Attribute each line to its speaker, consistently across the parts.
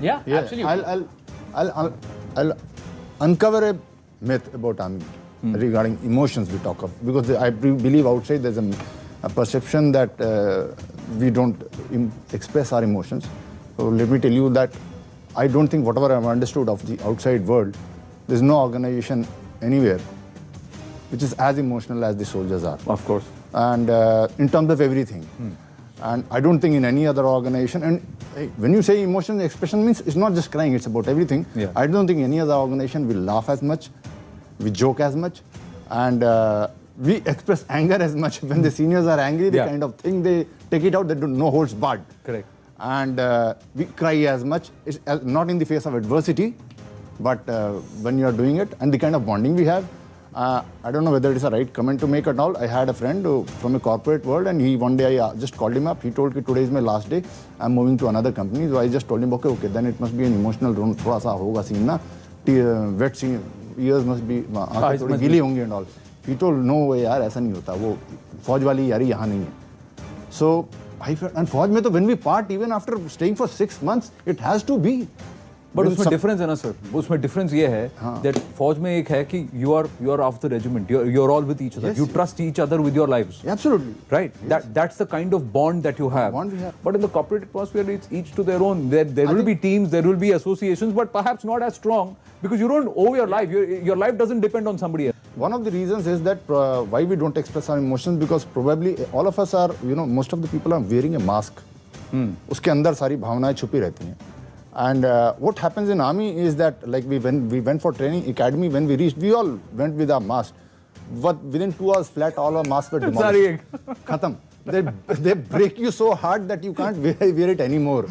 Speaker 1: Yeah,
Speaker 2: Yeah,
Speaker 1: absolutely.
Speaker 2: I'll uncover a myth about army regarding emotions we talk of, because I believe outside there's a perception that we don't express our emotions. So let me tell you that I don't think whatever I've understood of the outside world, there's no organization anywhere which is as emotional as the soldiers are.
Speaker 3: Of course.
Speaker 2: And in terms of everything. And I don't think in any other organization, and hey, when you say emotional expression means it's not just crying, it's about everything.
Speaker 3: Yeah.
Speaker 2: I don't think any other organization will laugh as much, we joke as much, and we express anger as much. When the seniors are angry, the
Speaker 3: Yeah.
Speaker 2: kind of thing they take it out, they do no holds barred.
Speaker 3: Correct.
Speaker 2: And we cry as much, it's not in the face of adversity, but when you are doing it, and the kind of bonding we have. I don't know whether it is a right comment to make at all. I had a friend from a corporate world, and one day I just called him up. He told me today is my last day. I'm moving to another company. So I just told him, okay, then it must be an emotional round. थोड़ा सा होगा scene ना. Wet scene, ears must be आंखें थोड़ी गीली होंगी and all. He told, no way यार, ऐसा नहीं होता. वो फौज वाली यारी यहाँ नहीं है. So I felt, and फौज में तो when we part, even after staying for 6 months, it has to be.
Speaker 3: But उसमें डिफरेंस है ना सर, उसमें डिफरेंस ये है दैट फौज में एक है कि you are of the regiment, you are all with each other, you trust each other with your lives.
Speaker 2: Absolutely.
Speaker 3: Right? That's the kind of bond that you have.
Speaker 2: Bond we have.
Speaker 3: But in the corporate atmosphere, it's each to their own. There will be teams, there will be associations, but perhaps not as strong because you don't owe your life. Your life doesn't depend on somebody else.
Speaker 2: One of the reasons is that why we don't express our emotions, because probably all of us are, most of the people are wearing a mask. उसके अंदर सारी भावनाएं छुपी रहती हैं. And what happens in army is that, like when we went for training academy, when we reached, we all went with our mask. But within 2 hours flat, all our masks were demolished. Khatam. They break you so hard that you can't wear it anymore.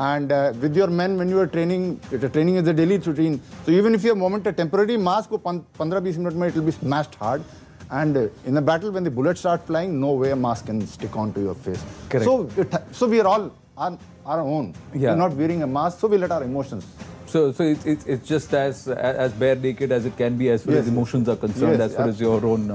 Speaker 2: And with your men, when you are training, the training is a daily routine. So even if you have a temporary mask, 15-20 minutes, it will be smashed hard. And in a battle, when the bullets start flying, no way a mask can stick onto your face.
Speaker 3: Correct.
Speaker 2: So we are all on our own.
Speaker 3: Yeah.
Speaker 2: We're not wearing a mask, so we let our emotions.
Speaker 3: So it's just as bare naked as it can be as far as emotions are concerned,
Speaker 2: Yes,
Speaker 3: as far as your own